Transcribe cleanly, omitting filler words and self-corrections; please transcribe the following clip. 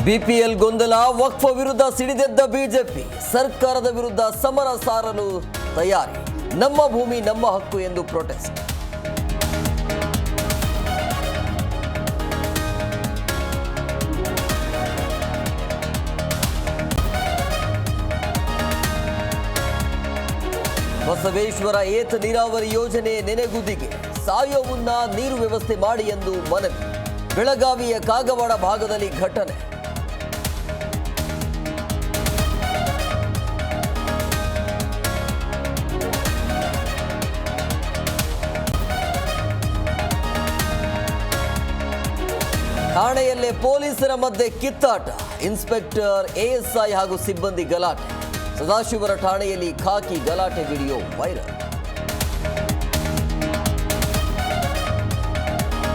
BPL ಗೊಂದಲ, ವಕ್ಫ್ ವಿರುದ್ಧ ಸಿಡಿದೆದ್ದ BJP, ಸರ್ಕಾರದ ವಿರುದ್ಧ ಸಮರ ಸಾರಲು ತಯಾರಿ. ನಮ್ಮ ಭೂಮಿ ನಮ್ಮ ಹಕ್ಕು ಎಂದು ಪ್ರೊಟೆಸ್ಟ್. ಬಸವೇಶ್ವರ ಏತ ನೀರಾವರಿ ಯೋಜನೆ ನೆನೆಗುದಿಗೆ, ಸಾಯೋ ಮುನ್ನ ನೀರು ವ್ಯವಸ್ಥೆ ಮಾಡಿ ಎಂದು ಮನವಿ. ಬೆಳಗಾವಿಯ ಕಾಗವಾಡ ಭಾಗದಲ್ಲಿ ಘಟನೆ. ಠಾಣೆಯಲ್ಲೇ ಪೊಲೀಸರ ಮಧ್ಯೆ ಕಿತ್ತಾಟ, ಇನ್ಸ್ಪೆಕ್ಟರ್, ಎಎಸ್ಐ ಹಾಗೂ ಸಿಬ್ಬಂದಿ ಗಲಾಟೆ. ಸದಾಶಿವರ ಠಾಣೆಯಲ್ಲಿ ಖಾಕಿ ಗಲಾಟೆ ವಿಡಿಯೋ ವೈರಲ್.